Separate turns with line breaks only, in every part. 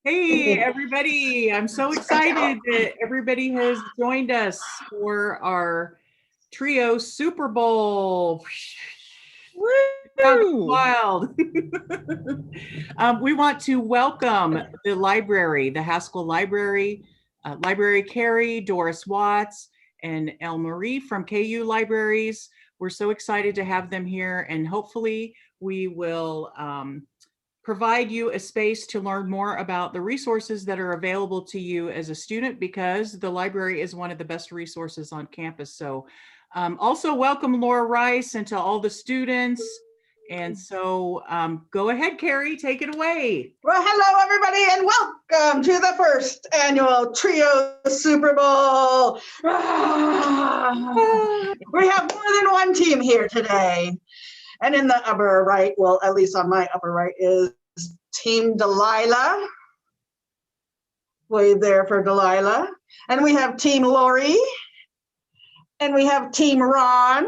Hey, everybody. I'm so excited that everybody has joined us for our Trio Super Bowl.
Woo!
Wild. We want to welcome the library, the Haskell Library, Library Carrie, Doris Watts, and Elle Marie from KU Libraries. We're so excited to have them here, and hopefully we will provide you a space to learn more about the resources that are available to you as a student, because the library is one of the best resources on campus. So also welcome Laura Rice and to all the students. And so go ahead, Carrie, take it away.
Well, hello, everybody, and welcome to the first annual Trio Super Bowl. We have more than one team here today. And in the upper right, well, at least on my upper right, is Team Delilah. Wave there for Delilah. And we have Team Lori. And we have Team Ron.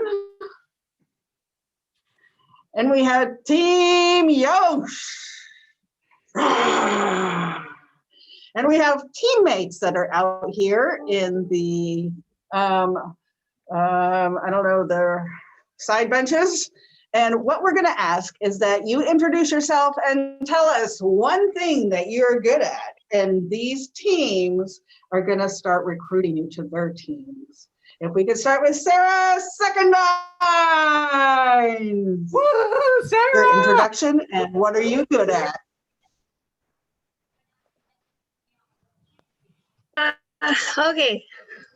And we have Team Yosh. And we have teammates that are out here in the, I don't know, their side benches. And what we're going to ask is that you introduce yourself and tell us one thing that you're good at. And these teams are going to start recruiting you to their teams. If we could start with Sarah Secondine.
Woo, Sarah!
Your introduction and what are you good at?
Okay,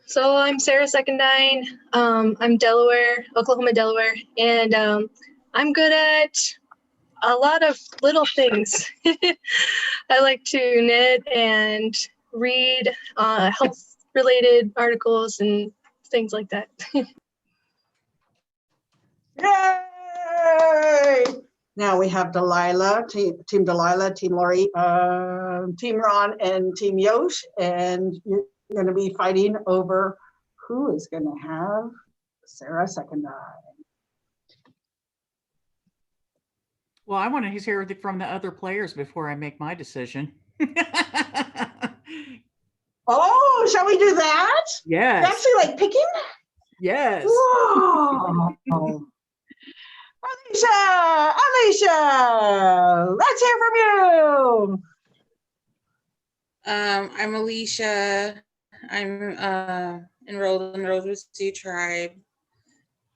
so I'm Sarah Secondine. I'm Delaware, Oklahoma, Delaware, and I'm good at a lot of little things. I like to knit and read health-related articles and things like that.
Yay! Now we have Delilah, Team Delilah, Team Lori, Team Ron, and Team Yosh, and you're going to be fighting over who is going to have Sarah Secondine.
Well, I want to hear from the other players before I make my decision.
Oh, shall we do that?
Yes.
Actually, like picking?
Yes.
Whoa. Alicia, let's hear from you.
I'm Alicia. I'm enrolled in Rosewood Sioux Tribe.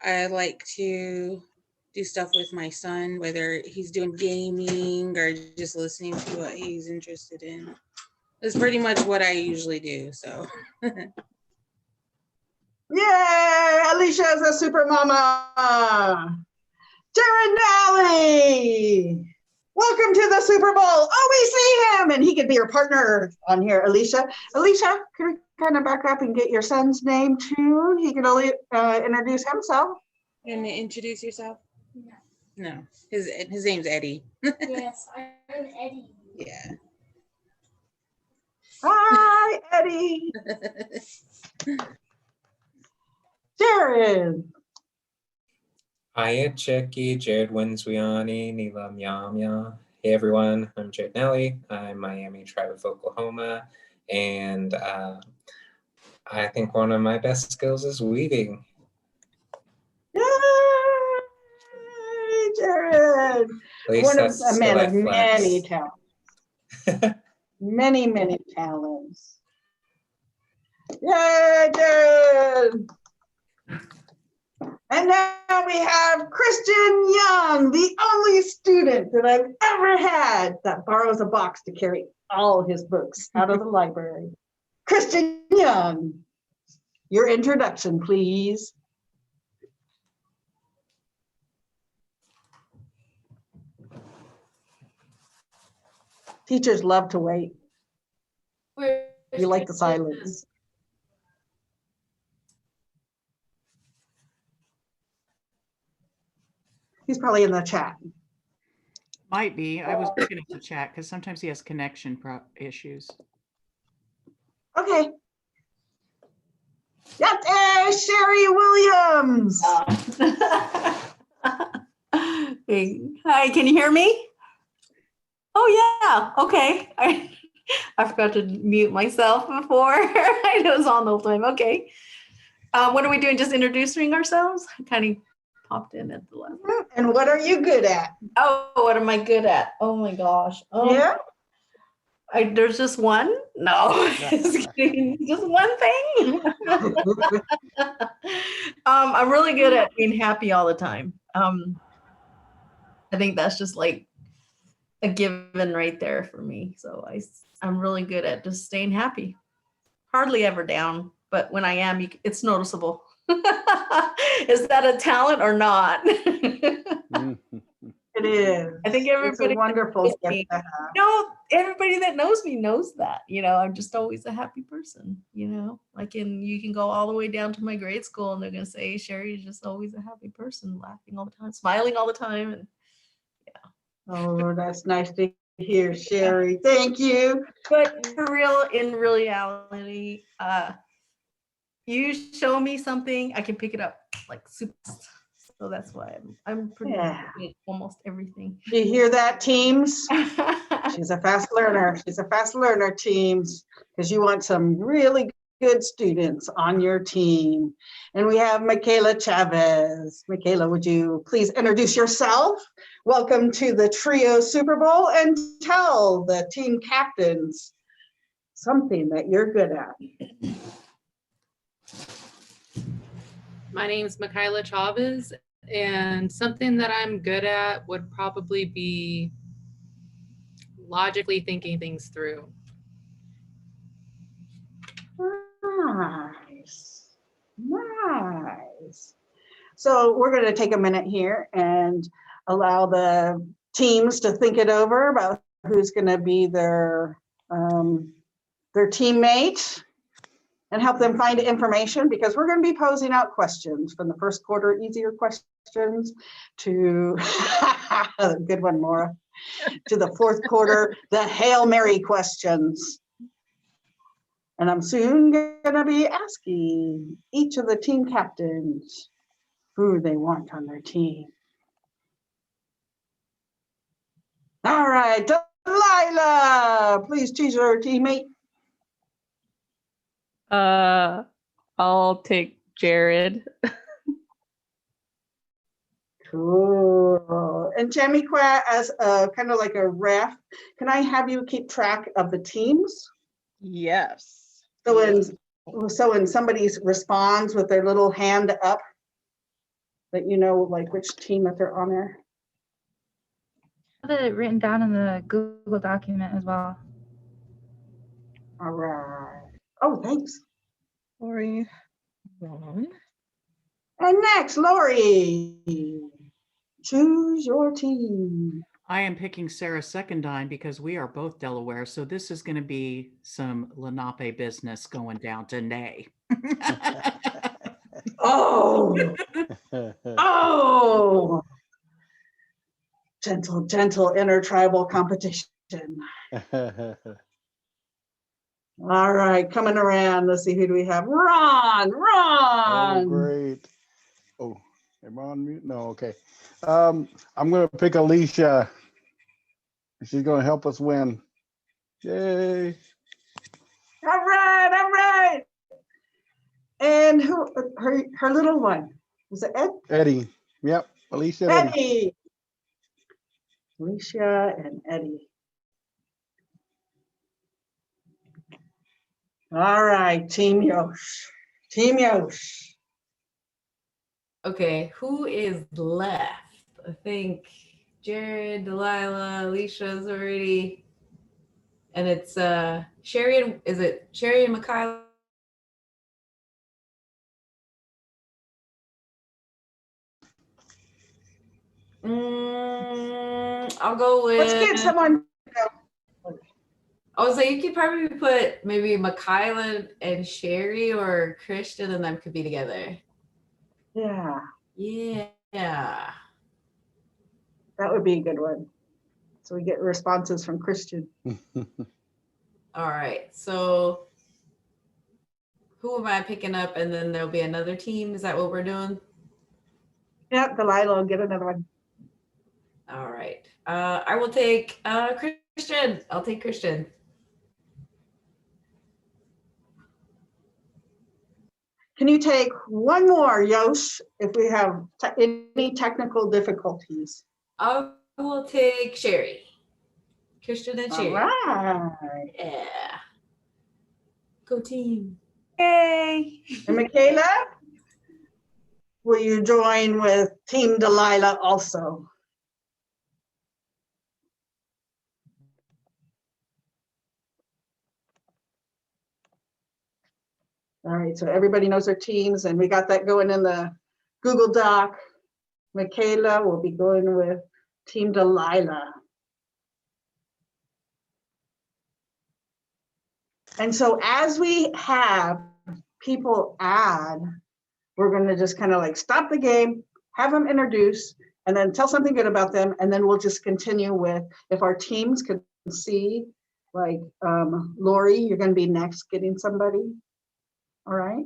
I like to do stuff with my son, whether he's doing gaming or just listening to what he's interested in. That's pretty much what I usually do, so.
Yay, Alicia is a super mama. Jared Nally, welcome to the Super Bowl. Oh, we see him, and he could be your partner on here, Alicia. Alicia, can we kind of back up and get your son's name too? He can only introduce himself.
And introduce yourself? No, his name's Eddie.
Yes, I'm Eddie.
Yeah.
Hi, Eddie. Jared.
Hiya, Chicky, Jared Winswiani, Neelam Yamya. Hey everyone, I'm Jared Nelly. I'm Miami Tribe of Oklahoma, and I think one of my best skills is weaving.
Yay, Jared. One of a man of many talents. many talents. Yay, Jared. And now we have Christian Young, the only student that I've ever had that borrows a box to carry all his books out of the library. Christian Young, your introduction, please. Teachers love to wait. You like the silence. He's probably in the chat.
Might be. I was looking at the chat because sometimes he has connection issues.
Okay. That's Sherry Williams.
Hey. Hi, can you hear me? Oh yeah, okay. I forgot to mute myself before. I was on the whole time. Okay. What are we doing? Just introducing ourselves? I kind of popped in at the last.
And what are you good at?
Oh, what am I good at? Oh my gosh.
Yeah.
There's just one? No, just kidding. Just one thing. I'm really good at being happy all the time. I think that's just like a given right there for me. So I'm really good at just staying happy. Hardly ever down, but when I am, it's noticeable. Is that a talent or not?
It is.
I think
It's
everybody
a wonderful
knows
gift
me.
to have.
No, everybody that knows me knows that. I'm just always a happy person. Like you can go all the way down to my grade school and they're gonna say Sherry's just always a happy person, laughing all the time, smiling all the time, and
Oh, that's nice to hear, Sherry. Thank you.
but for real, in reality, you show me something, I can pick it up like super. So that's why I'm pretty
Yeah.
good at almost everything.
Do you hear that, teams? She's a fast learner. She's a fast learner, teams, because you want some really good students on your team. And we have Michaela Chavez. Michaela, would you please introduce yourself? Welcome to the Trio Super Bowl and tell the team captains something that you're good at.
My name is Michaela Chavez, and something that I'm good at would probably be logically thinking things through.
Nice, nice. So we're going to take a minute here and allow the teams to think it over about who's going to be their teammate and help them find information, because we're going to be posing out questions from the first quarter, easier questions, to good one, Maura, to the fourth quarter, the Hail Mary questions. And I'm soon going to be asking each of the team captains who they want on their team. All right, Delilah, please choose your teammate.
I'll take Jared.
Cool. And Jamiqua, as a kind of like a ref, can I have you keep track of the teams?
Yes.
So when somebody responds with their little hand up, that you know like which team that they're on there.
I have it written down in the Google document as well.
All right. Oh, thanks.
Lori. Ron.
And next, Lori, choose your team.
I am picking Sarah Secondine because we are both Delaware. So this is going to be some Lenape business going down to Nay.
Oh, oh. Gentle intertribal competition. All right, coming around. Let's see, who do we have? Ron.
Oh, great. Oh, am I on mute? No, okay. I'm going to pick Alicia. She's going to help us win. Yay.
All right. And who, her little one, was it Ed?
Eddie. Yep, Alicia and Eddie.
Eddie. Alicia and Eddie. All right, Team Yosh. Team Yosh.
Okay, who is left? I think Jared, Delilah, Alicia's already, and it's Sherry and, is it Sherry and Michaela? I'll go with.
Let's get someone.
I was like, you could probably put maybe Michaela and Sherry or Christian, and them could be together.
Yeah.
Yeah.
That would be a good one. So we get responses from Christian.
All right. So who am I picking up? And then there'll be another team. Is that what we're doing?
Yep, Delilah will get another one.
All right. I will take Christian. I'll take Christian.
Can you take one more, Yosh, if we have any technical difficulties?
I will take Sherry. Christian and
All
Sherry.
right.
Yeah. Go team.
Yay.
And Michaela, will you join with Team Delilah also? All right, so everybody knows their teams, and we got that going in the Google Doc. Michaela will be going with Team Delilah. And so as we have people add, we're going to just kind of like stop the game, have them introduce, and then tell something good about them. And then we'll just continue with, if our teams could see, like Lori, you're going to be next getting somebody. All right.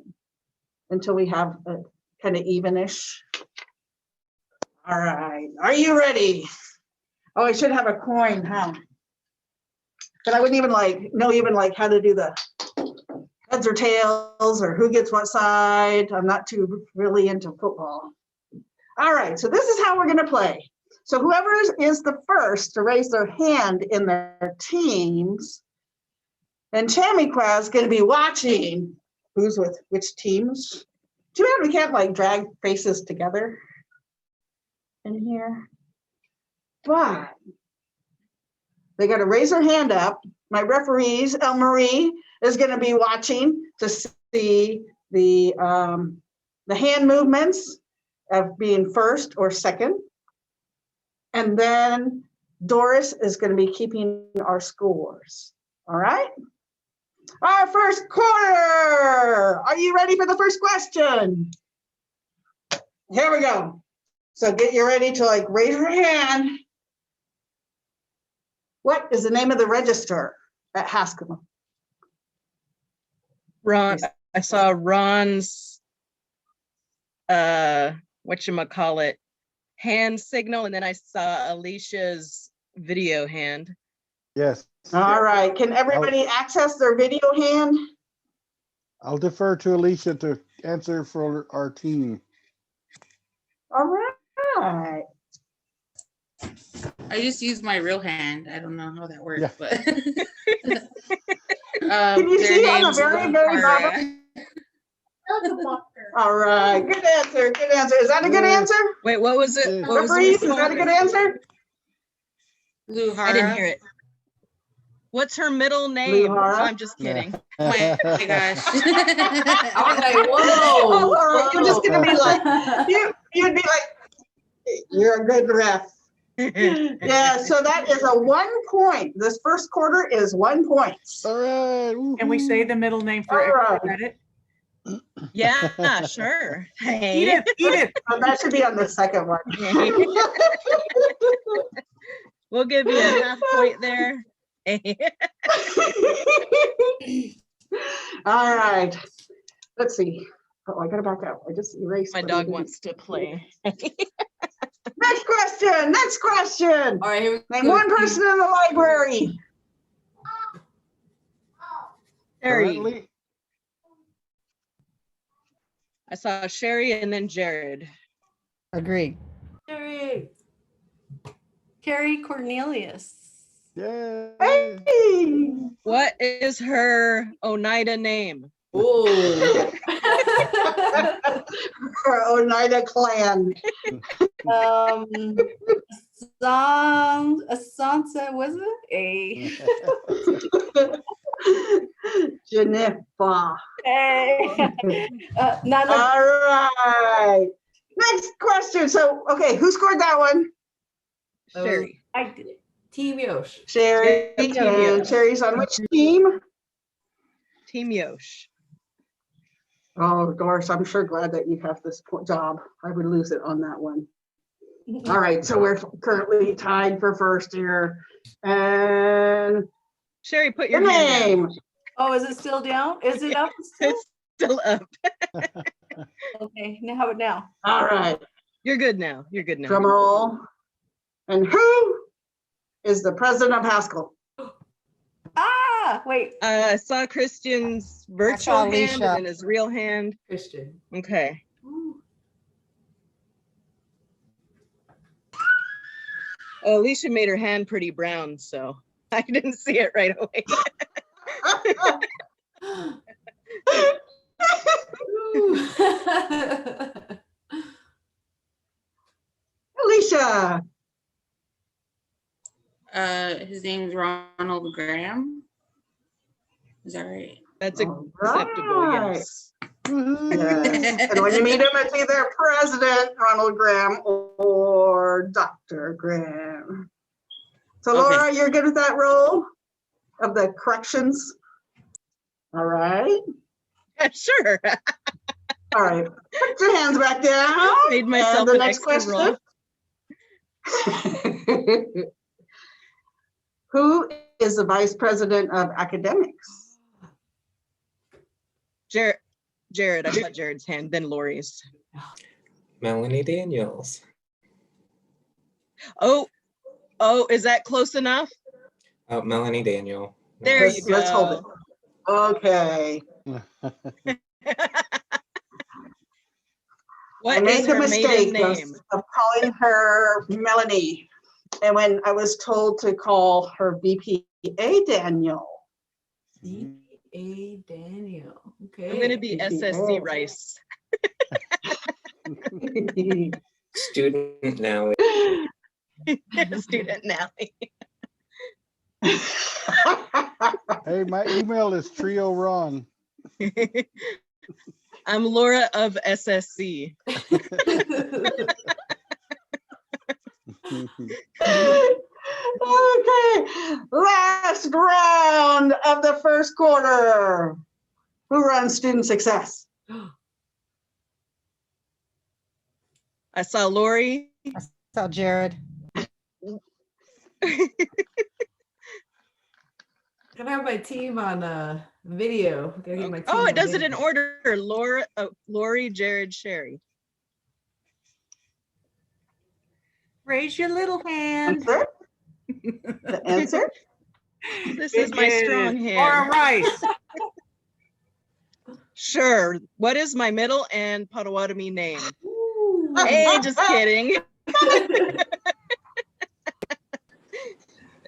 Until we have a kind of evenish. All right. Are you ready? Oh, I should have a coin, huh? But I wouldn't even know how to do the heads or tails or who gets what side. I'm not too really into football. All right, so this is how we're gonna play. So whoever is the first to raise their hand in their teams, and Chamiqua is gonna be watching who's with which teams. Too bad we can't like drag faces together in here. But they got to raise their hand up. My referees, El Marie, is going to be watching to see the hand movements of being first or second. And then Doris is going to be keeping our scores. All right? Our first quarter. Are you ready for the first question? Here we go. So get you ready to like raise your hand. What is the name of the register at Haskell?
Ron, I saw Ron's, whatchamacallit, hand signal, and then I saw Alicia's video hand.
Yes.
All right, can everybody access their video hand?
I'll defer to Alicia to answer for our team.
All right.
I just used my real hand. I don't know how that works,
Yeah.
but
Can you
their
see on the
names
very,
are,
very bottom? All right, good answer, good answer. Is that a good answer?
Wait, what was it? What was
Referees,
it?
is that a good anser?
Luhara.
I didn't hear it. What's her middle name?
Luhara?
No, I'm just kidding.
Oh my gosh.
I was like, whoa.
Oh, all right, you're just gonna be like,
whoa.
you'd be like, you're a good ref. Yeah, so that is a 1 point. This first quarter is 1 point.
All right.
Can we say the middle name for
All right.
every credit?
Yeah, sure. Hey.
Edith.
Oh, that should be on the second one.
We'll give you a half point there.
All right. Let's see. Oh, I gotta back up. I just erased.
My
what
dog
I did.
wants to play.
Next question. Next question.
All right, here we
Name
go.
one person in the library.
Sherry.
Currently,
I saw Sherry and then Jared.
Agree.
Sherry.
Carrie Cornelius.
yay.
Hey.
What is her Oneida name?
Ooh.
Our Oneida clan.
Sansa, was it?
Jennifer.
Hey. None of
All right. Next question. So, okay, who scored that one?
Sherry.
I did it.
Team Yosh.
Sherry.
Yeah, Team
And
Yosh.
Sherry's on which team?
Team Yosh.
Oh, Doris, I'm sure glad that you have this job. I would lose it on that one. All right, so we're currently tied for first here. And
Sherry, put
the
your hand down.
name.
Oh, is it still down? Is it up still?
It's still up.
Okay, now how about now?
All right,
You're good now. You're good now.
drum roll. And who is the president of Haskell?
Ah, Wait.
I saw Christian's virtual hand
Alicia.
and then his real hand.
Christian.
Okay. Alicia made her hand pretty brown, so I didn't see it right away.
Alicia.
His name's Ronald Graham. Is that right?
That's
All
acceptable,
right.
yes.
Yes. And when you meet him, it's either President Ronald Graham or Dr. Graham. So
Okay.
Laura, you're good at that role of the corrections? All right.
Sure.
All right. Put your hands back down.
Made myself
And the
an
next
extra
question. Who is the Vice President of Academics?
Jared, I saw Jared's hand, then Lori's.
Melanie Daniels.
Oh, is that close enough?
Oh, Melanie Daniel.
There you go.
Let's hold it. Okay.
What
I made
is
the
her maiden
mistake
name?
of calling her Melanie. And when I was told to call her VPA Daniel.
A. Daniel. Okay.
I'm gonna be SSC Rice.
Student now.
Student Nally.
Hey, my email is Trio-Ron.
I'm Laura of SSC.
Okay, last round of the first quarter. Who runs student success?
I saw Lori.
I saw Jared.
Can I have my team on video? Gotta get my team
Oh, it
on
does it in
video.
order. Lori, Jared, Sherry.
Raise your little hand.
Answer? The answer?
This is my strong hand.
Laura Rice.
Sure. What is my middle and Potawatomi name? Hey, just kidding.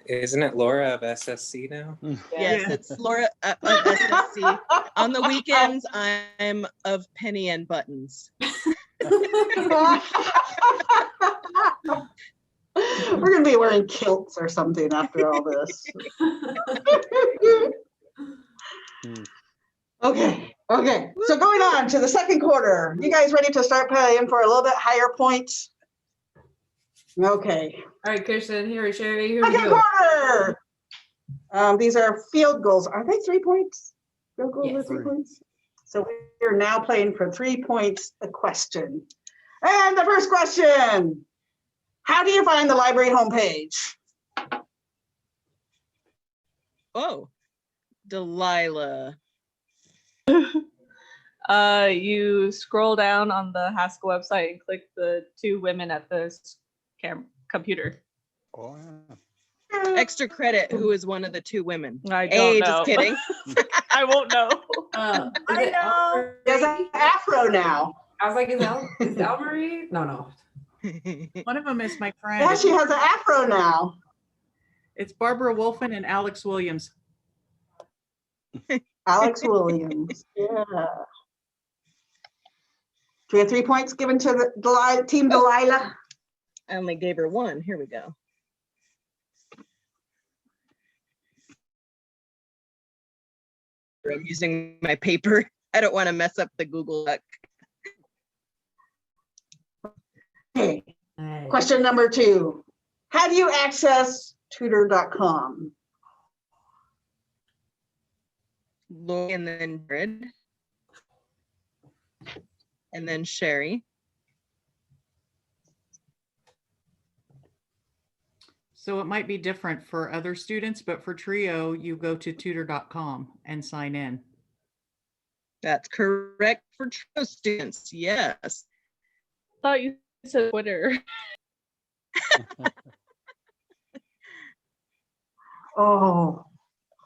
Isn't it Laura of SSC now?
Yes, it's Laura of SSC. On the weekends, I'm of Penny and Buttons.
We're gonna be wearing kilts or something after all this. Okay, so going on to the second quarter. You guys ready to start playing for a little bit higher points? Okay.
All right, Christian, here, Sherry, here we
Second
go.
quarter. These are field goals. Are they 3 points? Field goals are
Yes.
3 points? So we're now playing for 3 points a question. And the first question, how do you find the library homepage?
Oh, Delilah.
You scroll down on the Haskell website and click the 2 women at the computer.
Oh, yeah.
Extra credit, who is one of the 2 women?
I don't
Hey,
know.
just kidding.
I won't know.
I know.
There's an afro now.
I was like, is Marie? No.
One of them is my friend.
Yeah, she has an afro now.
It's Barbara Wolfen and Alex Williams.
Alex Williams. Yeah. Do we have 3 points given to the team Delilah?
I only gave her 1. Here we go. I'm using my paper. I don't want to mess up the Google Doc.
Okay. Question number 2. How do you access tutor.com?
Lori and then Jared. And then Sherry.
So it might be different for other students, but for Trio, you go to tutor.com and sign in.
That's correct for Trio students. Yes.
Thought you said Twitter.
Oh,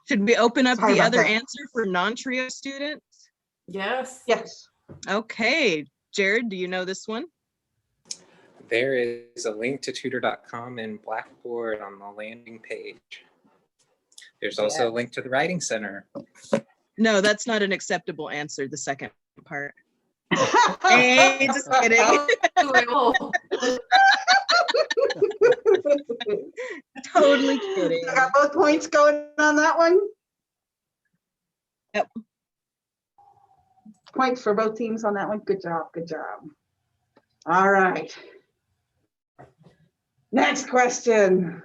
Should we open up
Sorry
the
about
other
that.
answer for non-trio students?
Yes.
Yes.
Okay, Jared, do you know this one?
There is a link to tutor.com and Blackboard on the landing page. There's also a link to the Writing Center.
No, that's not an acceptable answer, the second part. Hey, just kidding. Totally kidding.
I got both points going on that one.
Yep.
Points for both teams on that one. Good job. Good job. All right. Next question.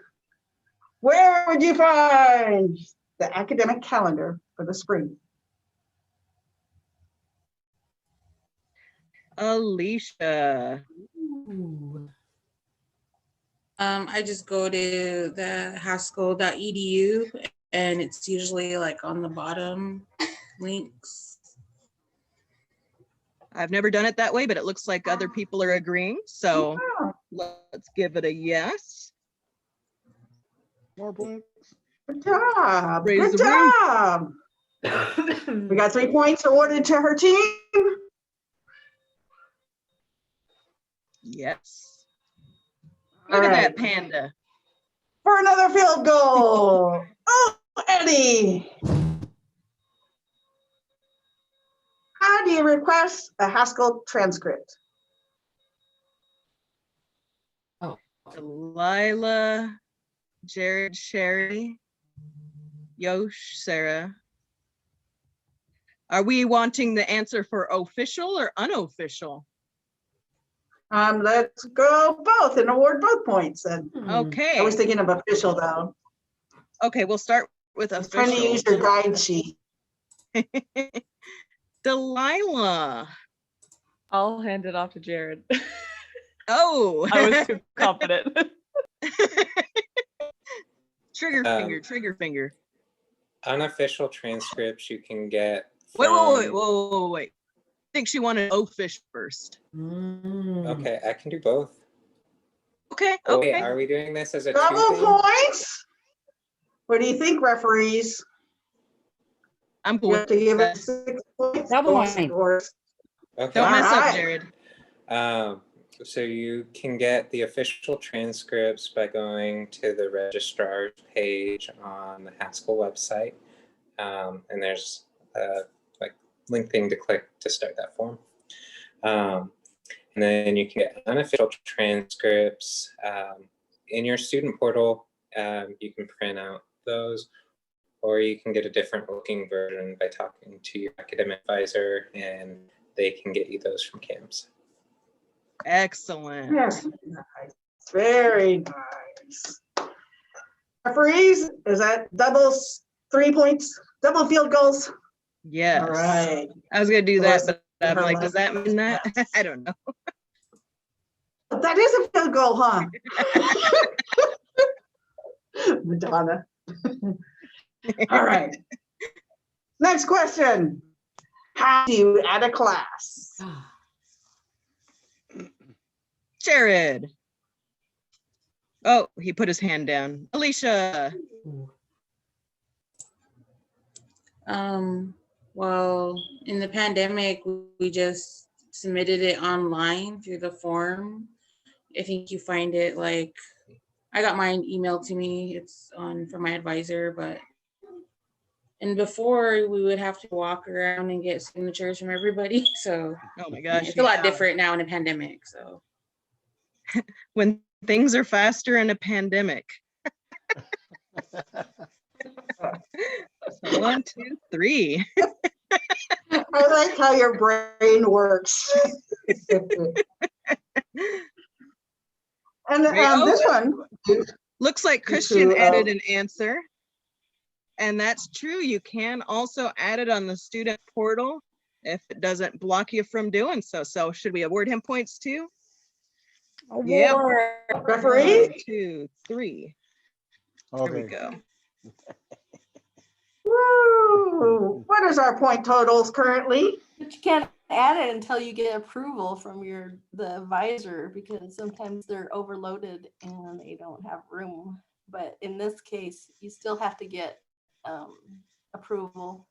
Where would you find the academic calendar for the spring?
Alicia.
I just go to the haskell.edu and it's usually like on the bottom links.
I've never done it that way, but it looks like other people are agreeing. So let's give it a yes.
More points.
Good job.
Raise
Good
the room.
job. We got 3 points awarded to her team.
Yes.
All
Look at
right.
that panda.
For another field goal. Oh, Eddie. How do you request a Haskell transcript?
Delilah, Jared, Sherry, Yosh, Sarah. Are we wanting the answer for official or unofficial?
Let's go both and award both points then.
Okay.
I was thinking of official though.
Okay, we'll start with
I was trying to
official.
use your guide sheet.
Delilah.
I'll hand it off to Jared.
Oh.
I was too confident.
Trigger finger, trigger finger.
Unofficial transcripts you can get
Wait,
from...
wait. I think she wanted official first.
Okay, I can do both.
Okay,
Oh,
okay.
wait, are we doing this as a
Double
two-thing?
points. What do you think, referees?
I'm
You
cool.
have to give it 6 points.
Double
or-
point.
or-
Okay.
Don't mess
All
up,
right.
Jared.
So you can get the official transcripts by going to the registrar's page on the Haskell website. And there's a link thing to click to start that form. And then you can get unofficial transcripts in your student portal. You can print out those, or you can get a different looking version by talking to your academic advisor, and they can get you those from CAMS.
Excellent.
Yes, nice. Very nice. Referees, is that double 3 points, double field goals?
Yes.
All right.
I was gonna do that, but I'm
Her
like, does
last-
that mean that? I don't know.
That is a field goal, huh? Madonna. All right. Next question. How do you add a class?
Jared. Oh, he put his hand down. Alicia.
Well, in the pandemic, we just submitted it online through the form. I think you find it like, I got mine emailed to me. It's on from my advisor, and before we would have to walk around and get signatures from everybody. So
Oh my gosh.
it's a lot different now in a pandemic. So
When things are faster in a pandemic. 1, 2, 3.
I like how your brain works. And this one.
Looks like Christian added an answer. And that's true. You can also add it on the student portal if it doesn't block you from doing so. So should we award him points too? Yep.
Referee?
1, 2, 3.
Okay.
There we go.
Woo! What is our point totals currently?
But you can't add it until you get approval from the advisor, because sometimes they're overloaded and they don't have room. But in this case, you still have to get approval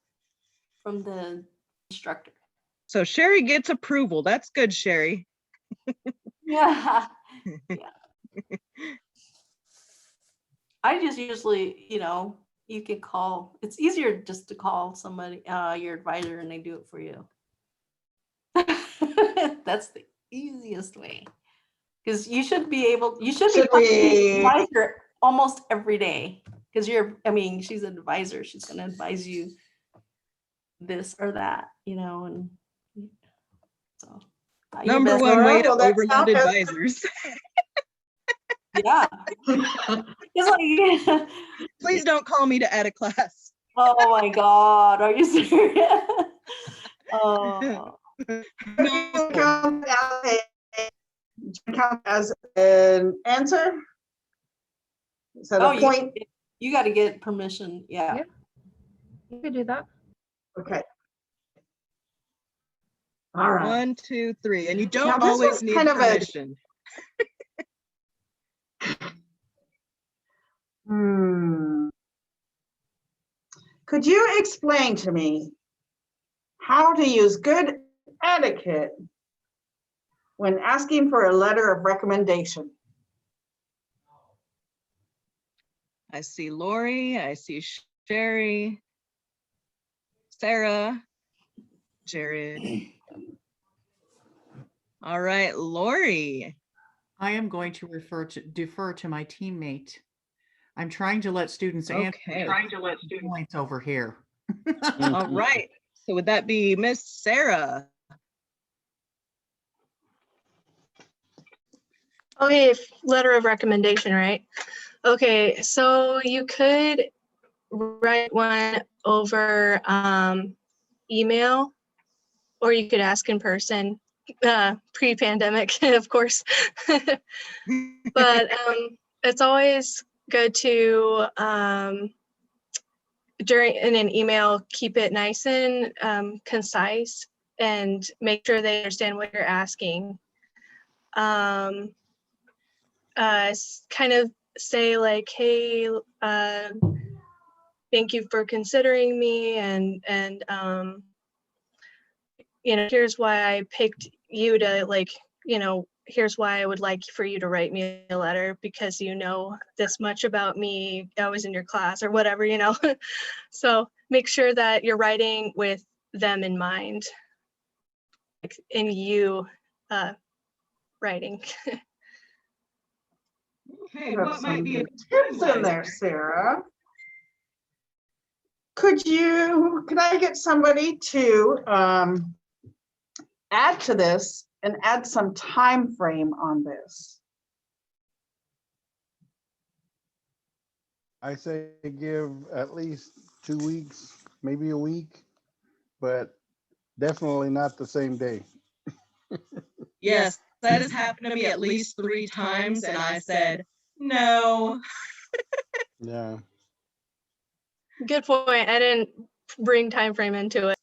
from the instructor.
So Sherry gets approval. That's good, Sherry.
Yeah. I just usually, you can call. It's easier just to call somebody, your advisor, and they do it for you. That's the easiest way. Because you should be
Should we-
advisor almost every day. Because she's an advisor. She's going to advise you this or that, and so.
Number
best-
one way to
Well, that
overload
sounds-
advisors.
Yeah. It's like,
Please don't call me to add a class.
oh my God, are you serious? Oh.
Count as an answer? Is that a point?
You got to get permission. Yeah.
Yeah. You could do that.
Okay. All right.
1, 2, 3. And you
Now,
don't
this
always
was
need
kind of a-
permission.
Could you explain to me how to use good etiquette when asking for a letter of recommendation?
I see Lori, I see Sherry, Sarah, Jared. All right, Lori.
I am going to defer to my teammate. I'm trying to let students answer.
Okay.
Points over here.
All right. So would that be Miss Sarah?
Okay, letter of recommendation, right? Okay, so you could write one over email, or you could ask in person, pre-pandemic, of course. But it's always good to, in an email, keep it nice and concise and make sure they understand what you're asking. Kind of say like, hey, thank you for considering me, and here's why I picked you to, here's why I would like for you to write me a letter, because you know this much about me, I was in your class or whatever, So make sure that you're writing with them in mind, like in you writing.
Okay,
Have
what might
some
be a
good tips in there, Sarah. Could I get somebody to add to this and add some time frame on this?
I say give at least 2 weeks, maybe a week, but definitely not the same day.
Yes, that has happened to me at least 3 times, and I said, no.
Yeah.
Good point. I didn't bring time frame into it.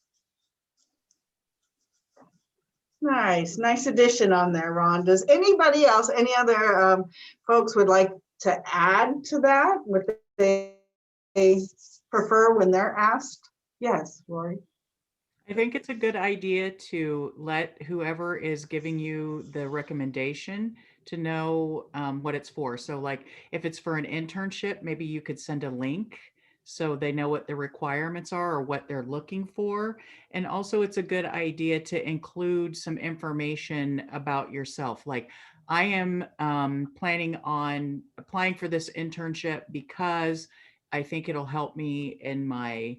Nice addition on there, Ron. Does anybody else, any other folks would like to add to that? What they prefer when they're asked? Yes, Lori.
I think it's a good idea to let whoever is giving you the recommendation to know what it's for. So like if it's for an internship, maybe you could send a link so they know what the requirements are or what they're looking for. And also it's a good idea to include some information about yourself. Like I am planning on applying for this internship because I think it'll help me in my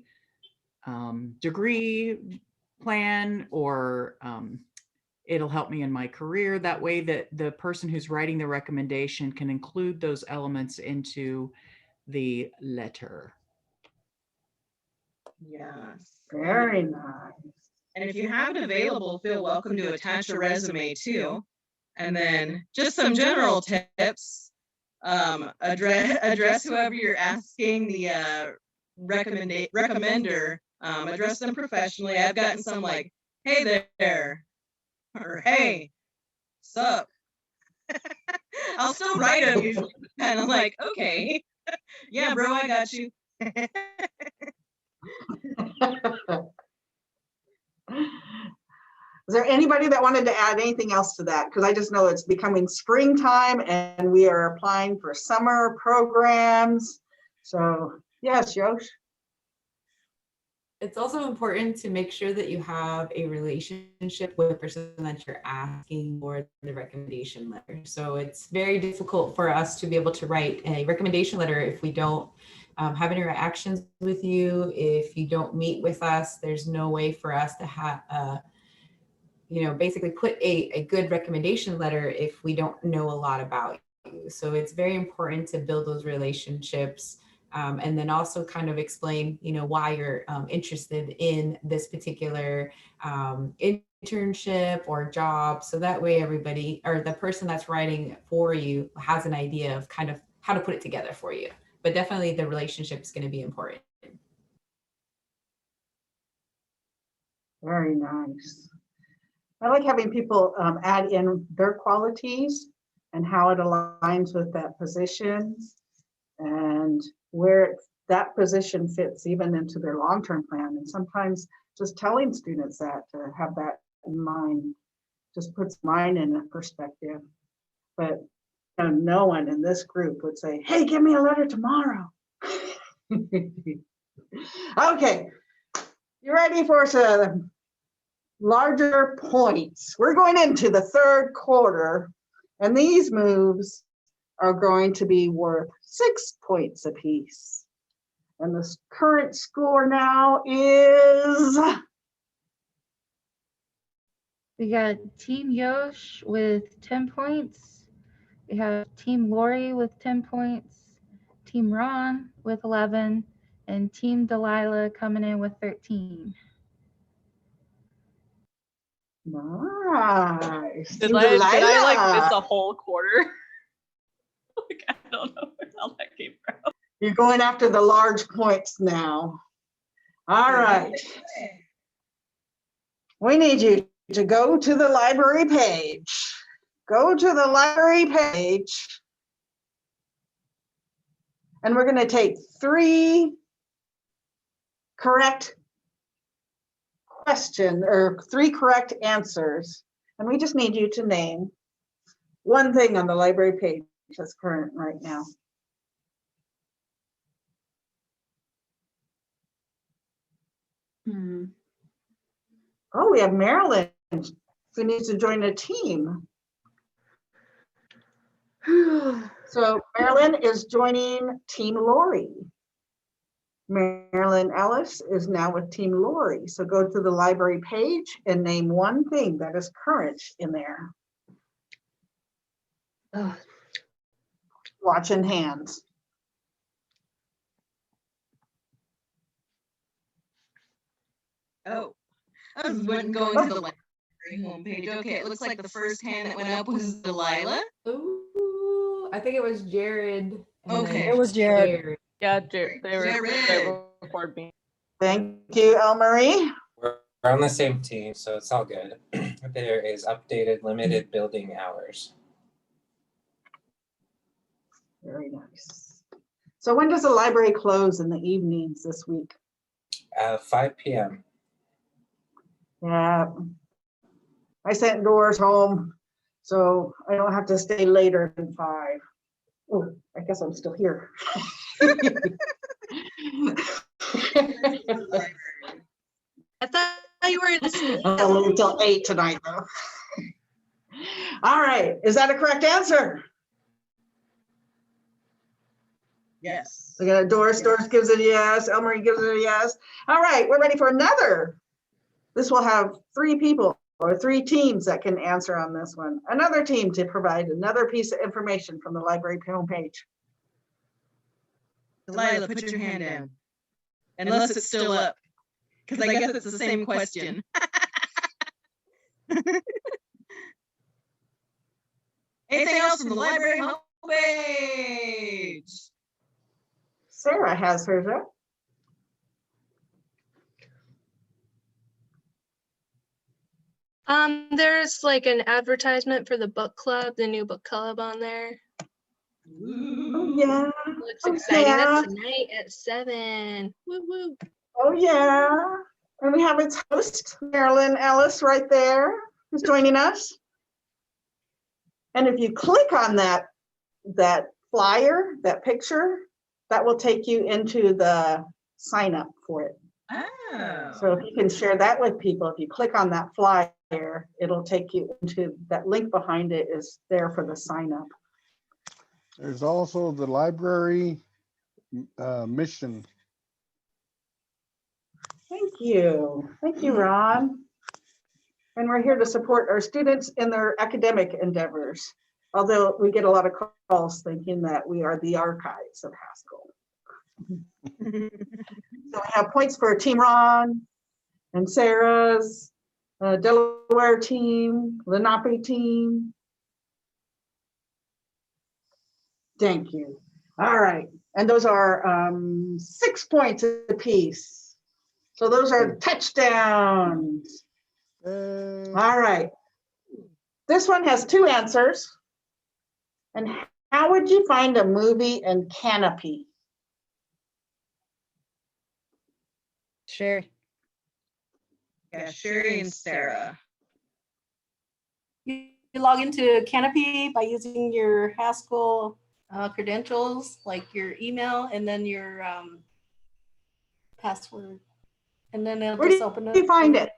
degree plan, or it'll help me in my career. That way that the person who's writing the recommendation can include those elements into the letter.
Yes.
Very nice.
And if you have it available, feel welcome to attach a resume too. And then just some general tips. Address whoever you're asking, the recommender. Address them professionally. I've gotten some like, hey there, or hey, sup. I'll still write them usually, kind of like, okay, yeah, bro, I got you.
Is there anybody that wanted to add anything else to that? Because I just know it's becoming springtime and we are applying for summer programs. So yes, Yosh.
It's also important to make sure that you have a relationship with the person that you're asking for the recommendation letter. So it's very difficult for us to be able to write a recommendation letter if we don't have interactions with you. If you don't meet with us, there's no way for us to have, basically put a good recommendation letter if we don't know a lot about you. So it's very important to build those relationships. And then also kind of explain, why you're interested in this particular internship or job. So that way everybody, or the person that's writing for you, has an idea of kind of how to put it together for you. But definitely the relationship is going to be important.
Very nice. I like having people add in their qualities and how it aligns with that position and where that position fits even into their long-term plan. And sometimes just telling students that, to have that in mind, just puts mine in a perspective. But no one in this group would say, hey, give me a letter tomorrow. Okay, you ready for some larger points? We're going into the third quarter, and these moves are going to be worth 6 points apiece. And the current score now is...
We got Team Yosh with 10 points. We have Team Lori with 10 points, Team Ron with 11, and Team Delilah coming in with 13.
Nice.
Did I like miss a whole quarter? Like, I don't know where all that came from.
You're going after the large points now. All right. We need you to go to the library page. Go to the library page. And we're going to take 3 correct questions or 3 correct answers. And we just need you to name one thing on the library page that's current right now. Oh, we have Marilyn who needs to join a team. So Marilyn is joining Team Lori. Marilyn Ellis is now with Team Lori. So go to the library page and name one thing that is current in there. Watching hands.
Oh, I was going to the library homepage. Okay, it looks like the first hand that went up was Delilah.
Ooh, I think it was Jared.
Okay.
It was Jared. Yeah, Jared. They recorded me.
Thank you, Elmarie.
We're on the same team, so it's all good. There is updated limited building hours.
Very nice. So when does the library close in the evenings this week?
5 p.m.
Yeah, I sent Doris home, so I don't have to stay later than 5. Oh, I guess I'm still here.
I thought you were in the sleep.
I'll leave until 8 tonight, though. All right, is that a correct answer?
Yes.
We got Doris. Doris gives it a yes. Elmarie gives it a yes. All right, we're ready for another. This will have 3 people or 3 teams that can answer on this one. Another team to provide another piece of information from the library homepage.
Delilah, put your hand down. Unless it's still up. Because I guess it's the same question. Anything else from the library homepage?
Sarah has hers up.
There's like an advertisement for the book club, the new book club on there.
Oh, yeah.
Looks exciting. That's tonight at 7. Woo woo.
Oh, yeah. And we have its host, Marilyn Ellis, right there, who's joining us. And if you click on that flyer, that picture, that will take you into the sign up for it.
Oh.
So if you can share that with people, if you click on that flyer, it'll take you into that link behind it is there for the sign up.
There's also the library mission.
Thank you. Thank you, Ron. And we're here to support our students in their academic endeavors. Although we get a lot of calls thinking that we are the archives of Haskell. So we have points for Team Ron and Sarah's Delaware team, Lenape team. Thank you. All right. And those are 6 points apiece. So those are touchdowns. All right. This one has 2 answers. And how would you find a movie in Canopy?
Sherry.
Yeah, Sherry and Sarah.
You log into Canopy by using your Haskell credentials, like your email, and then your password. And then it'll
Where
just
do
open up.
you find it?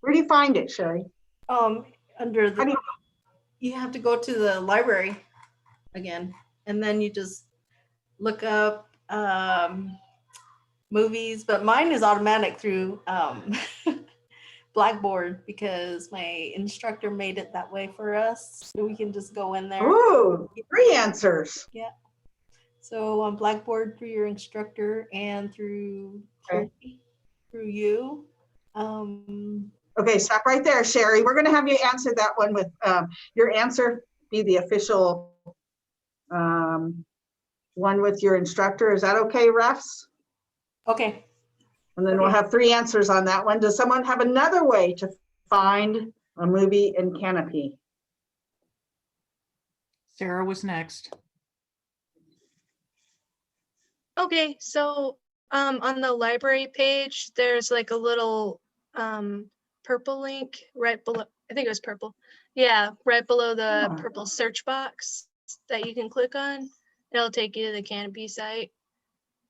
Where do you find it, Sherry?
Under the, you have to go to the library again, and then you just look up movies, but mine is automatic through Blackboard because my instructor made it that way for us. So we can just go in there.
Ooh, 3 answers.
Yeah. So on Blackboard through your instructor and through you.
Okay, stop right there, Sherry. We're going to have you answer that one with your answer be the official one with your instructor. Is that okay, refs?
Okay.
And then we'll have 3 answers on that one. Does someone have another way to find a movie in Canopy?
Sarah was next.
Okay, so on the library page, there's like a little purple link right below, I think it was purple. Yeah, right below the purple search box that you can click on. It'll take you to the Canopy site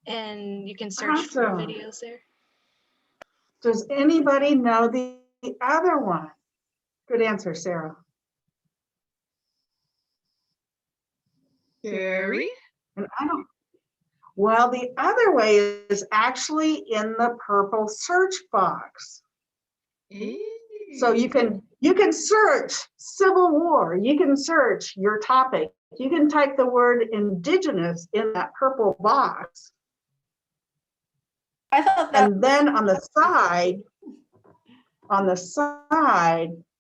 and you can search for
Awesome.
videos there.
Does anybody know the other one? Good answer, Sarah.
Sherry?
And I don't. Well, the other way is actually in the purple search box. So you can search Civil War. You can search your topic. You can type the word indigenous in that purple box.
I thought that.
And then on the side,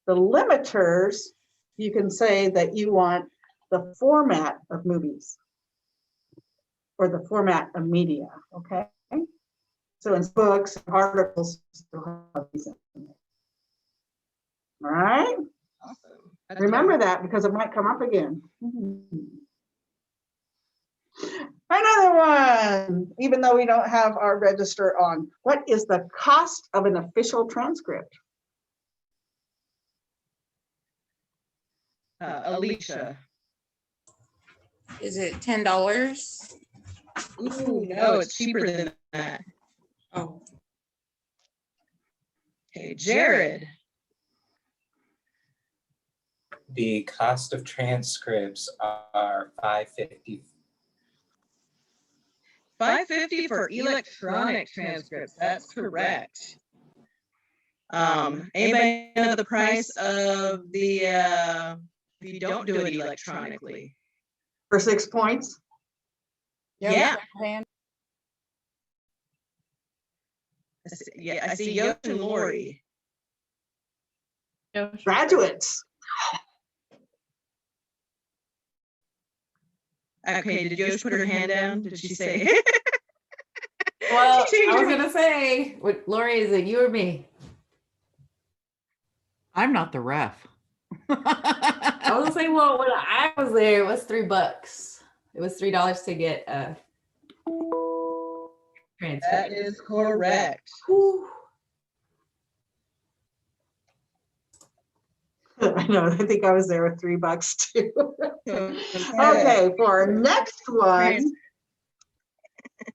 the limiters, you can say that you want the format of movies or the format of media, okay? So in books, articles, still have these in there. All right?
Awesome.
Remember that because it might come up again. Another one, even though we don't have our register on. What is the cost of an official transcript?
Alicia.
Is it $10?
Ooh, no, it's cheaper than that.
Oh,
Okay, Jared.
The cost of transcripts are $5.50.
$5.50 for electronic transcripts. That's correct. Anybody know the price of the if you don't do it electronically?
For 6 points?
Yeah. I see Yosh and Lori.
Graduates.
Okay, did Yosh put her hand down? Did she say?
Well, I was gonna say, what, Lori, is it you or me?
I'm not the ref.
I was gonna say, well, when I was there, it was $3. It was $3 to get
That is correct.
I know, I think I was there with $3 too. Okay, for our next one,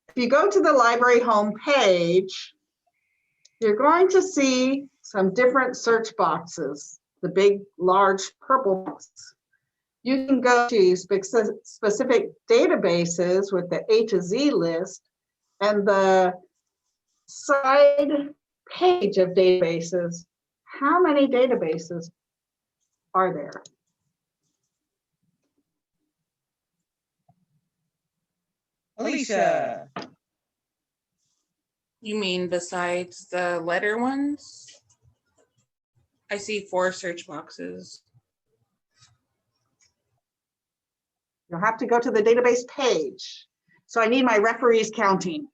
if you go to the library homepage, you're going to see some different search boxes, the big, large purple box. You can go to specific databases with the A to Z list, and the side page of databases. How many databases are there?
Alicia.
You mean besides the letter ones? I see 4 search boxes.
You'll have to go to the database page. So I need my referees counting.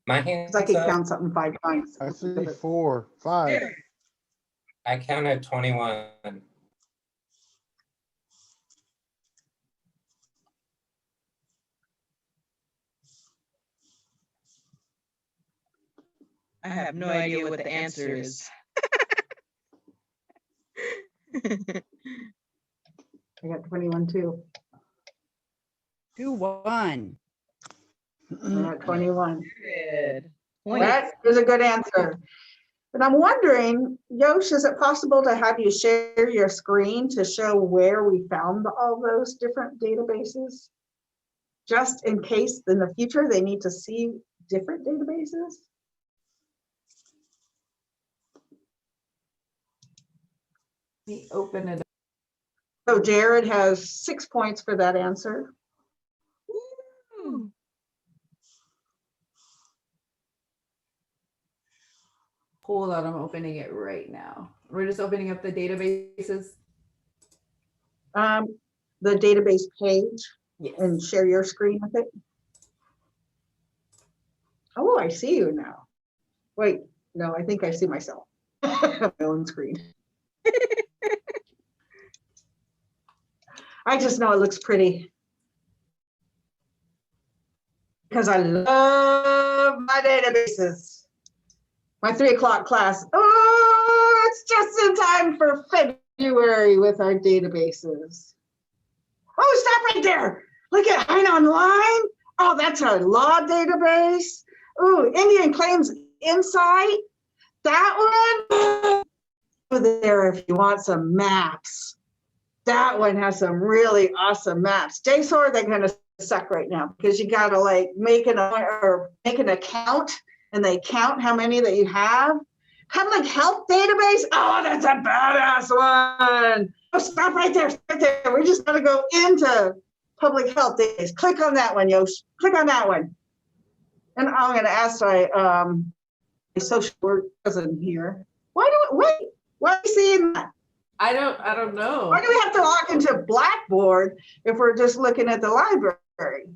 My hands
I could
up.
count something 5 times.
I see 4, 5.
I counted 21.
I have no idea what the answer is.
I got 21 too.
2-1.
I got 21.
Good.
That is a good answer. But I'm wondering, Yosh, is it possible to have you share your screen to show where we found all those different databases? Just in case in the future they need to see different databases?
Let me open it.
So Jared has 6 points for that answer.
Woo.
Hold on, I'm opening it right now. We're just opening up the databases.
The database page,
yes,
and share your screen with it. Oh, I see you now. Wait, no, I think I see myself. My own screen. I just know it looks pretty. Because I love my databases. My 3 o'clock class. Oh, it's just in time for February with our databases. Oh, stop right there. Look at Hein Online. Oh, that's a law database. Ooh, Indian Claims Insight. That one. Over there if you want some maps. That one has some really awesome maps. JSOR, they're going to suck right now because you got to like make an account and they count how many that you have. Public Health Database. Oh, that's a badass one. Oh, stop right there. Right there. We're just going to go into Public Health Database. Click on that one, Yosh. Click on that one. And I'm going to ask my social work cousin here. Why are you seeing that?
I don't know.
Why do we have to log into Blackboard if we're just looking at the library?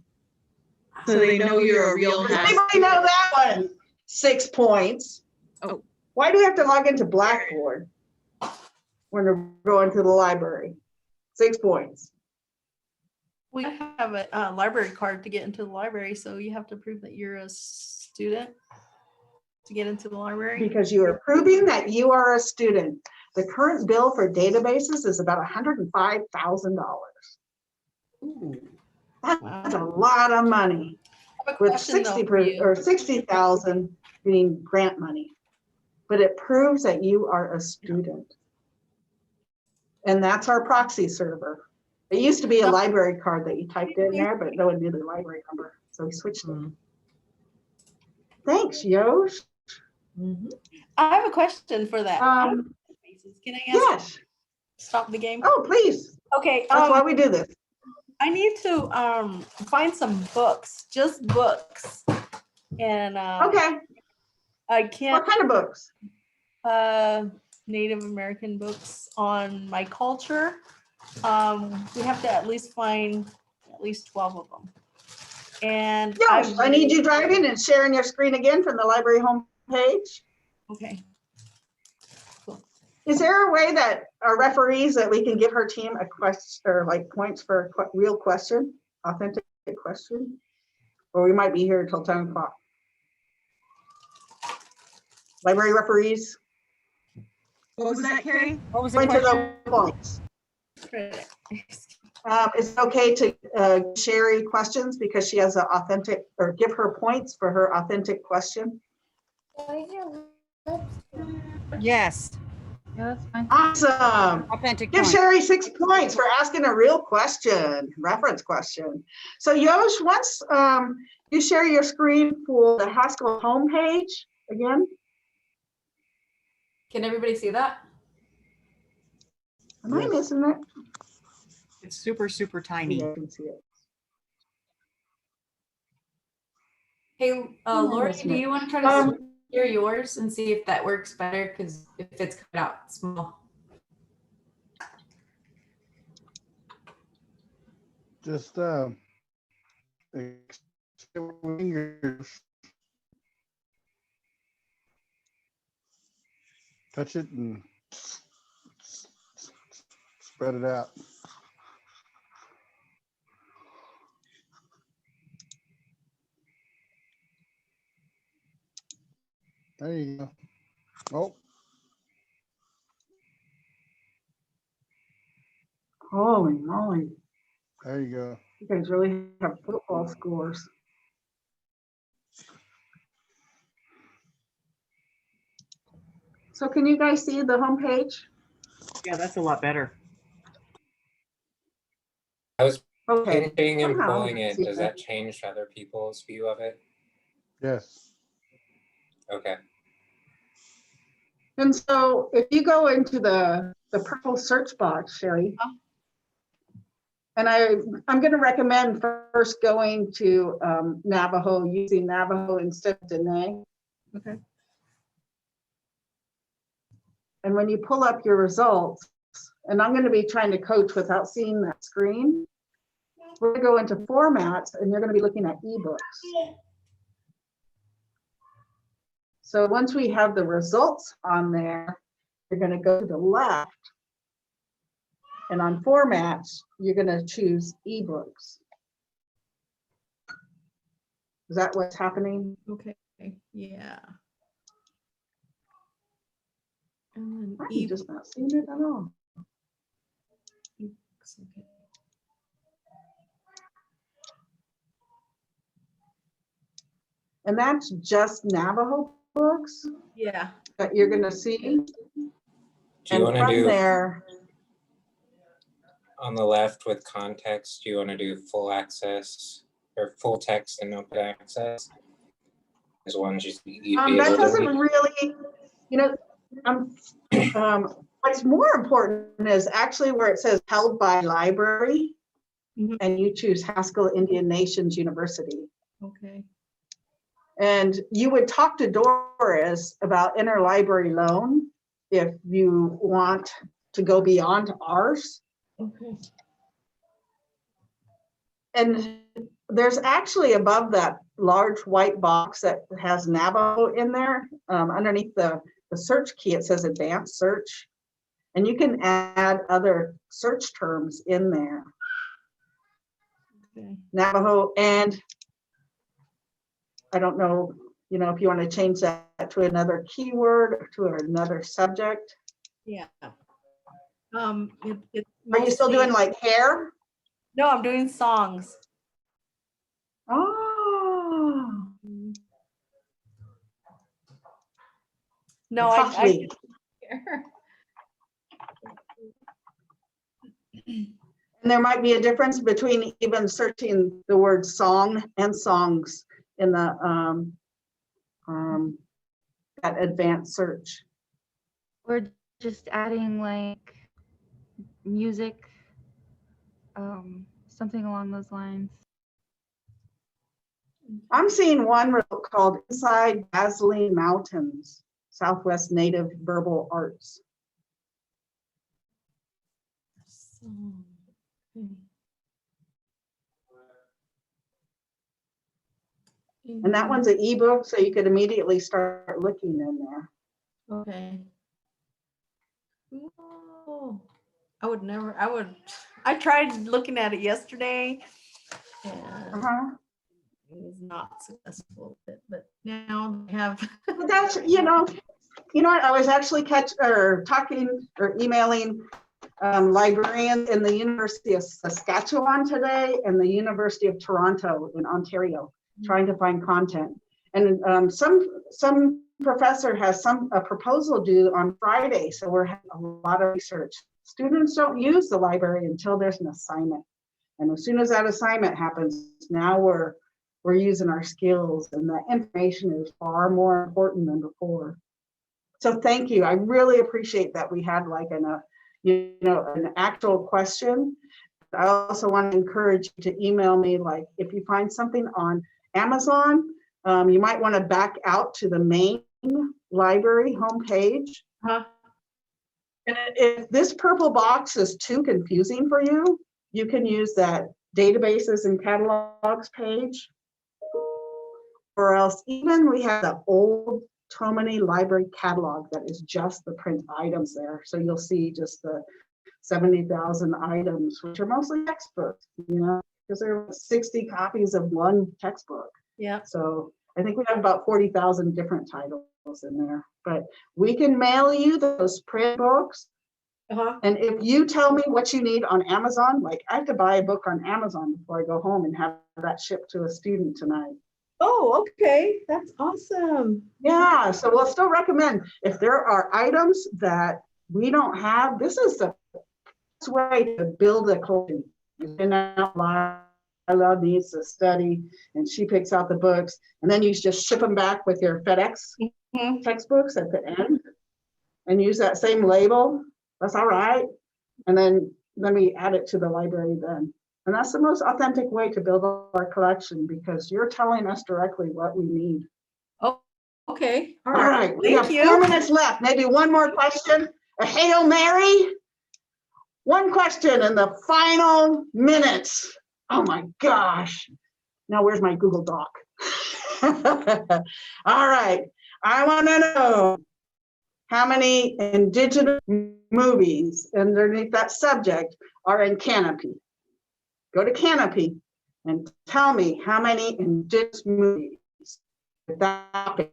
So they know you're a real
Does anybody know that one? 6 points.
Oh.
Why do we have to log into Blackboard when we're going to the library? 6 points.
We have a library card to get into the library, so you have to prove that you're a student to get into the library.
Because you are proving that you are a student. The current bill for databases is about $105,000. That's a lot of money. With 60,000 being grant money. But it proves that you are a student. And that's our proxy server. It used to be a library card that you typed in there, but no one knew the library number. So we switched them. Thanks, Yosh.
I have a question for that. Can I ask?
Yes.
Stop the game.
Oh, please.
Okay.
That's why we do this.
I need to find some books, just books. And
okay.
I can't.
What kind of books?
Native American books on my culture. We have to at least find at least 12 of them. And
Yes, I need you driving and sharing your screen again from the library homepage.
Okay.
Is there a way that our referees that we can give her team a question or like points for a real question, authentic question? Or we might be here until 10 o'clock. Library referees?
What was that, Carrie?
What was the
Going to
question?
the points. Is it okay to Sherry questions because she has an authentic, or give her points for her authentic question?
Yes.
Yeah, that's fine.
Awesome.
Authentic
Give
point.
Sherry 6 points for asking a real question, reference question. So Yosh, once you share your screen for the Haskell homepage again.
Can everybody see that?
Am I missing it?
It's super, super tiny.
Yeah, I can see it.
Hey, Lori, do you want to try to share yours and see if that works better? Because if it's cut out small.
Just extend your fingers. Touch it and spread it out. There you go. Oh.
Holy moly.
There you go.
You guys really have football scores. So can you guys see the homepage?
Yeah, that's a lot better.
I was
Okay.
pinching and
Somehow I
pulling
can
it.
see
Does
that.
that change other people's view of it?
Yes.
Okay.
And so if you go into the purple search box, Sherry, and I'm going to recommend first going to Navajo, using Navajo instead of Dene.
Okay.
And when you pull up your results, and I'm going to be trying to coach without seeing that screen, we're going to go into formats and you're going to be looking at ebooks. So once we have the results on there, you're going to go to the left. And on formats, you're going to choose ebooks. Is that what's happening?
Okay. Yeah. And then
I'm just not seeing it at all.
ebooks, okay.
And that's just Navajo books
Yeah.
that you're going to see.
Do you
And
want to
from
do
there,
on the left with context? Do you want to do full access or full text and open access? Is one just you'd be
that
able
doesn't
to
really, you know, what's more important is actually where it says held by library, and you choose Haskell Indian Nations University.
Okay.
And you would talk to Doris about interlibrary loan if you want to go beyond ours.
Okay.
And there's actually above that large white box that has Navajo in there, underneath the search key, it says advanced search. And you can add other search terms in there.
Okay.
Navajo, and I don't know, you know, if you want to change that to another keyword or to another subject.
Yeah.
Are you still doing like hair?
No, I'm doing songs.
Oh.
No,
Softly. And there might be a difference between even searching the word song and songs in the that advanced search.
We're just adding like music, something along those lines.
I'm seeing one called Inside Dazzling Mountains, Southwest Native Verbal Arts. And that one's an ebook, so you could immediately start looking in there.
Okay. Oh, I tried looking at it yesterday And it was not successful, but now I have.
But that's, you know what, I was actually talking or emailing librarians in the University of Saskatchewan today and the University of Toronto in Ontario, trying to find content. And some professor has a proposal due on Friday, so we're having a lot of research. Students don't use the library until there's an assignment. And as soon as that assignment happens, now we're using our skills, and that information is far more important than before. So thank you. I really appreciate that we had like an actual question. I also want to encourage you to email me, like if you find something on Amazon, you might want to back out to the main library homepage. And if this purple box is too confusing for you, you can use that databases and catalogs page. Or else even we have the old Tomany library catalog that is just the print items there. So you'll see just the 70,000 items, which are mostly textbooks, you know, because there are 60 copies of one textbook.
Yeah.
So I think we have about 40,000 different titles in there, but we can mail you those print books. And if you tell me what you need on Amazon, like I have to buy a book on Amazon before I go home and have that shipped to a student tonight.
Oh, okay. That's awesome.
Yeah, so we'll still recommend if there are items that we don't have, this is the best way to build a collection. And now Lila needs to study and she picks out the books, and then you just ship them back with your FedEx textbooks at the end and use that same label. That's all right. And then we add it to the library then. And that's the most authentic way to build our collection, because you're telling us directly what we need.
Oh, okay.
All right. We have 4 minutes left. Maybe one more question. A Hail Mary. One question in the final minutes. Oh my gosh. Now where's my Google Doc? All right. I want to know how many Indigenous movies underneath that subject are in Canopy. Go to Canopy and tell me how many Indigenous movies with that topic.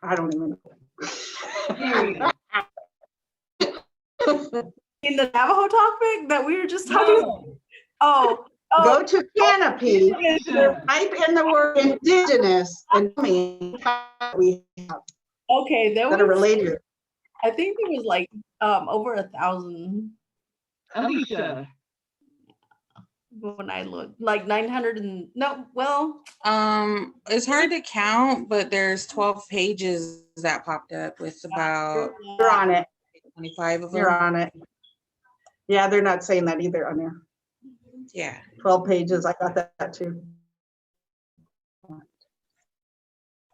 I don't even know.
In the Navajo topic that we were just talking about? Oh.
Go to Canopy, type in the word Indigenous, and tell me how we have.
Okay,
that are related.
I think there was like over 1,000.
Alicia.
When I looked, like 900 and no, well,
it's hard to count, but there's 12 pages that popped up with about
You're on it.
25 of them.
You're on it. Yeah, they're not saying that either on there.
Yeah.
12 pages. I got that too.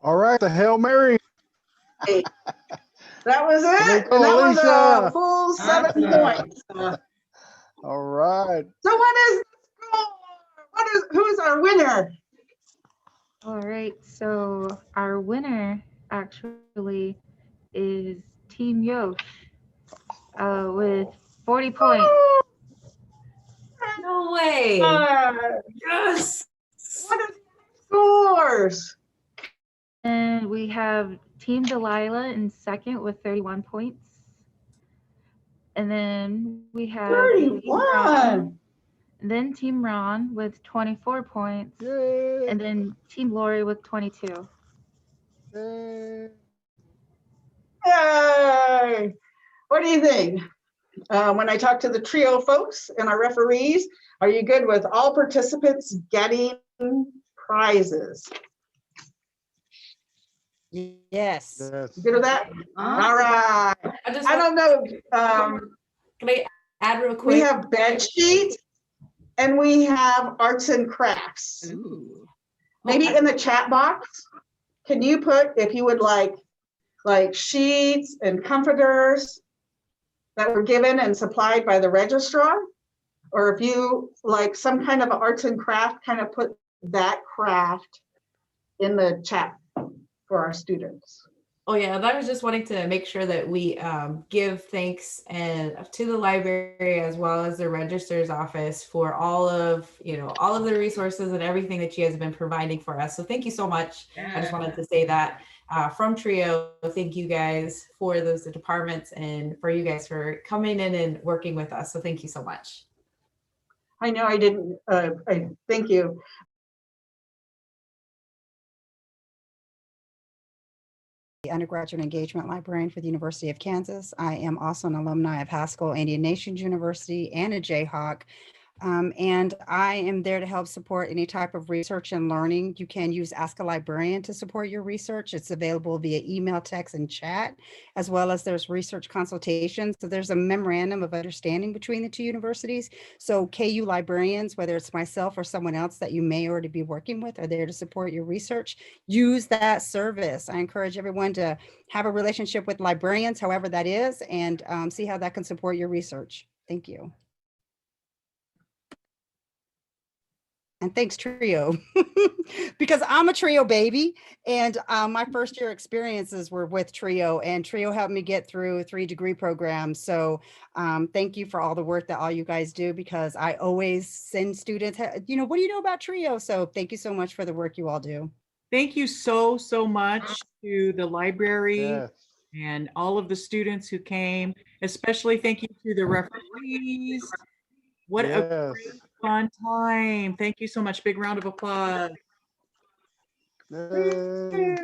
All right, the Hail Mary.
Hey, that was it.
Go,
And that was
Alicia.
a full 7 points.
All right.
So what is the score? Who's our winner?
All right, so our winner actually is Team Yosh with 40 points.
no way.
Yes. What are the scores?
And we have Team Delilah in second with 31 points. And then we have
31.
Then Team Ron with 24 points.
Yay.
And then Team Lori with 22.
Yay.
Yay. What do you think? When I talk to the trio folks and our referees, are you good with all participants getting prizes?
Yes.
You good with that? All right. I don't know.
Can I add real quick?
We have bed sheets and we have arts and crafts.
Ooh.
Maybe in the chat box, can you put, if you would like sheets and comforters that were given and supplied by the registrar, or if you like some kind of arts and craft, kind of put that craft in the chat for our students.
Oh yeah, and I was just wanting to make sure that we give thanks and to the library as well as the registrar's office for all of all of the resources and everything that you guys have been providing for us. So thank you so much. I just wanted to say that from Trio, thank you guys for those departments and for you guys for coming in and working with us. So thank you so much.
I know I didn't, I thank you.
The undergraduate engagement librarian for the University of Kansas. I am also an alumni of Haskell Indian Nations University and a Jayhawk. And I am there to help support any type of research and learning. You can use Ask a Librarian to support your research. It's available via email, text, and chat, as well as there's research consultations. So there's a memorandum of understanding between the two universities. So KU librarians, whether it's myself or someone else that you may already be working with, are there to support your research. Use that service. I encourage everyone to have a relationship with librarians, however that is, and see how that can support your research. Thank you. And thanks, Trio, because I'm a Trio baby, and my first year experiences were with Trio, and Trio helped me get through a 3-degree program. So thank you for all the work that all you guys do, because I always send students, what do you know about Trio? So thank you so much for the work you all do.
Thank you so much to the library
Yes.
and all of the students who came, especially thank you to the referees. What a great fun time. Thank you so much. Big round of applause.
Yay.